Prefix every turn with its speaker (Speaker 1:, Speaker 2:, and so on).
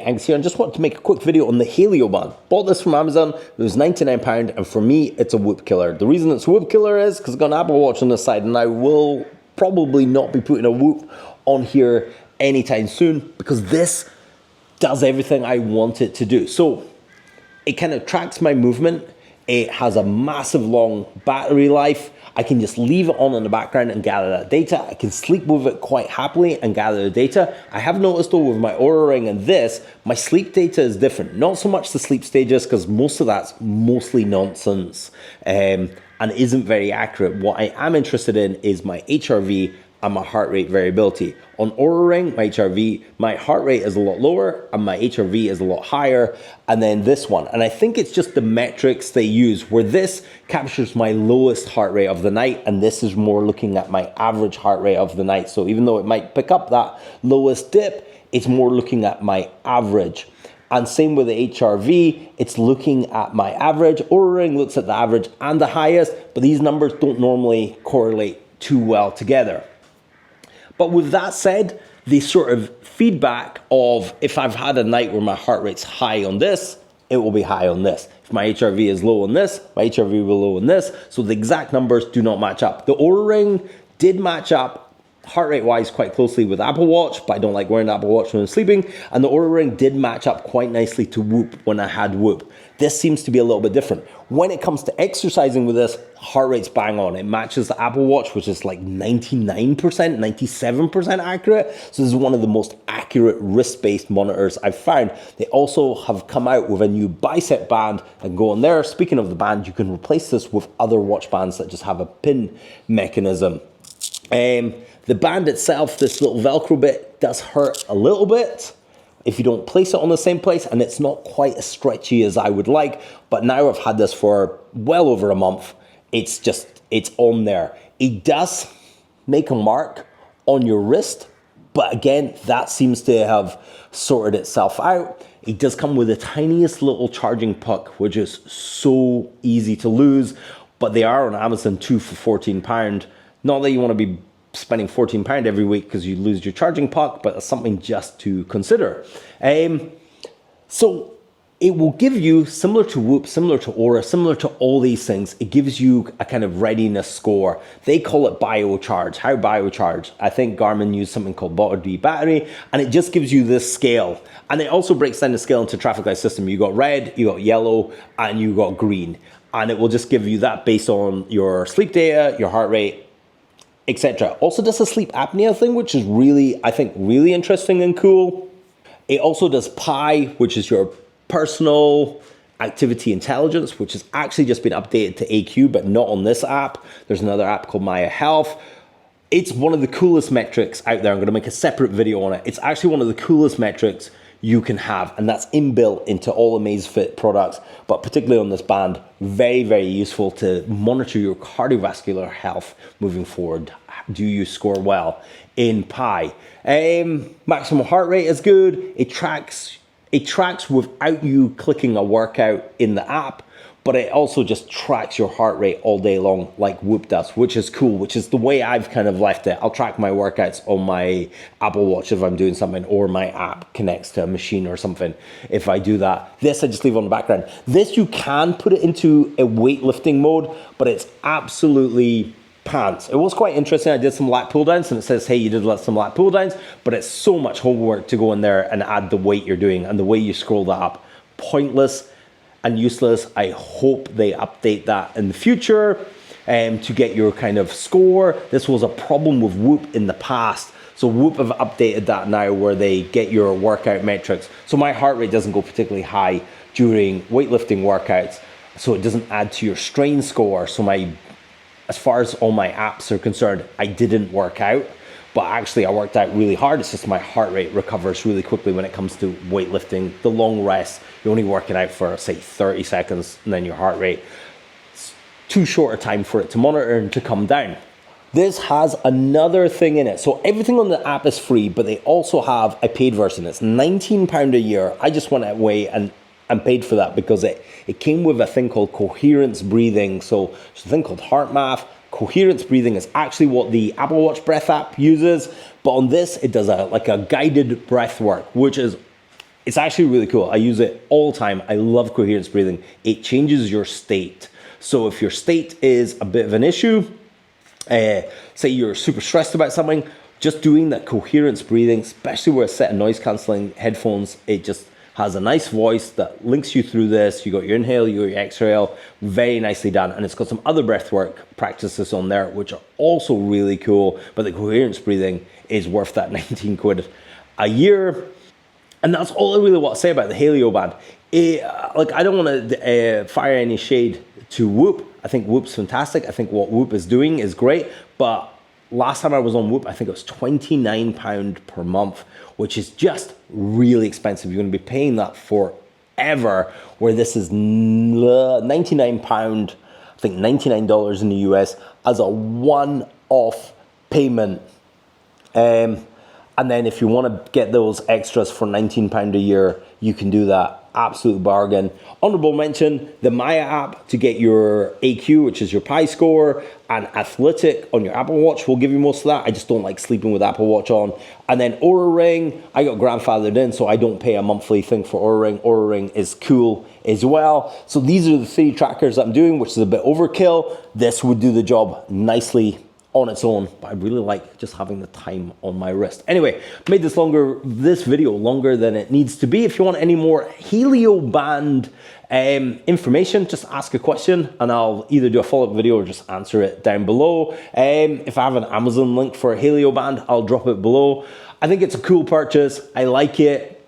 Speaker 1: Angus here, and just wanted to make a quick video on the Helio band. Bought this from Amazon, it was £99, and for me, it's a whoop killer. The reason it's a whoop killer is because I've got an Apple Watch on this side, and I will probably not be putting a whoop on here anytime soon, because this does everything I want it to do. So, it kind of tracks my movement. It has a massive long battery life. I can just leave it on in the background and gather that data. I can sleep with it quite happily and gather the data. I have noticed though with my Oura Ring and this, my sleep data is different. Not so much the sleep stages, because most of that's mostly nonsense and isn't very accurate. What I am interested in is my HRV and my heart rate variability. On Oura Ring, my HRV, my heart rate is a lot lower and my HRV is a lot higher, and then this one. And I think it's just the metrics they use, where this captures my lowest heart rate of the night, and this is more looking at my average heart rate of the night. So even though it might pick up that lowest dip, it's more looking at my average. And same with the HRV, it's looking at my average. Oura Ring looks at the average and the highest, but these numbers don't normally correlate too well together. But with that said, the sort of feedback of if I've had a night where my heart rate's high on this, it will be high on this. If my HRV is low on this, my HRV will be low on this. So the exact numbers do not match up. The Oura Ring did match up heart rate wise quite closely with Apple Watch, but I don't like wearing the Apple Watch when I'm sleeping. And the Oura Ring did match up quite nicely to Whoop when I had Whoop. This seems to be a little bit different. When it comes to exercising with this, heart rate's bang on. It matches the Apple Watch, which is like 99%, 97% accurate. So this is one of the most accurate wrist-based monitors I've found. They also have come out with a new bicep band and go on there. Speaking of the band, you can replace this with other watch bands that just have a pin mechanism. The band itself, this little Velcro bit, does hurt a little bit if you don't place it on the same place, and it's not quite as stretchy as I would like, but now I've had this for well over a month. It's on there. It does make a mark on your wrist, but again, that seems to have sorted itself out. It does come with the tiniest little charging puck, which is so easy to lose, but they are on Amazon too for £14. Not that you want to be spending £14 every week because you lose your charging puck, but it's something just to consider. So it will give you, similar to Whoop, similar to Oura, similar to all these things, it gives you a kind of readiness score. They call it biocharge. How biocharge? I think Garmin used something called body battery, and it just gives you this scale. And it also breaks down the scale into traffic light system. You got red, you got yellow, and you got green. And it will just give you that based on your sleep data, your heart rate, etc. Also does a sleep apnea thing, which is really, I think, really interesting and cool. It also does PI, which is your personal activity intelligence, which has actually just been updated to AQ, but not on this app. There's another app called Maya Health. It's one of the coolest metrics out there. I'm going to make a separate video on it. It's actually one of the coolest metrics you can have, and that's inbuilt into all Amazfit products, but particularly on this band, very, very useful to monitor your cardiovascular health moving forward. Do you score well in PI? Maximum heart rate is good. It tracks without you clicking a workout in the app, but it also just tracks your heart rate all day long like Whoop does, which is cool, which is the way I've kind of left it. I'll track my workouts on my Apple Watch if I'm doing something, or my app connects to a machine or something if I do that. This I just leave on the background. This you can put it into a weightlifting mode, but it's absolutely pants. It was quite interesting. I did some lat pull downs and it says, hey, you did some lat pull downs, but it's so much homework to go in there and add the weight you're doing and the way you scroll that up. Pointless and useless. I hope they update that in the future to get your kind of score. This was a problem with Whoop in the past. So Whoop have updated that now where they get your workout metrics. So my heart rate doesn't go particularly high during weightlifting workouts. So it doesn't add to your strain score. So as far as all my apps are concerned, I didn't work out. But actually I worked out really hard. It's just my heart rate recovers really quickly when it comes to weightlifting. The long rest, you only work it out for say 30 seconds and then your heart rate, it's too short a time for it to monitor and to come down. This has another thing in it. So everything on the app is free, but they also have a paid version. It's £19 a year. I just went away and paid for that because it came with a thing called coherence breathing. So there's a thing called HeartMath. Coherence breathing is actually what the Apple Watch breath app uses, but on this it does like a guided breath work, which is It's actually really cool. I use it all the time. I love coherence breathing. It changes your state. So if your state is a bit of an issue, say you're super stressed about something, just doing that coherence breathing, especially with a set of noise cancelling headphones, it just has a nice voice that links you through this. You got your inhale, you got your exhale, very nicely done. And it's got some other breathwork practices on there, which are also really cool. But the coherence breathing is worth that 19 quid a year. And that's all I really want to say about the Helio band. I don't want to fire any shade to Whoop. I think Whoop's fantastic. I think what Whoop is doing is great. But last time I was on Whoop, I think it was £29 per month, which is just really expensive. You're going to be paying that forever, where this is £99, I think $99 in the US as a one-off payment. And then if you want to get those extras for £19 a year, you can do that. Absolute bargain. Honorable mention, the Maya app to get your AQ, which is your Pi score, and Athletic on your Apple Watch will give you most of that. I just don't like sleeping with Apple Watch on. And then Oura Ring, I got grandfathered in, so I don't pay a monthly thing for Oura Ring. Oura Ring is cool as well. So these are the 3 trackers I'm doing, which is a bit overkill. This would do the job nicely on its own, but I really like just having the time on my wrist. Anyway, made this video longer than it needs to be. If you want any more Helio band information, just ask a question and I'll either do a follow-up video or just answer it down below. If I have an Amazon link for a Helio band, I'll drop it below. I think it's a cool purchase. I like it.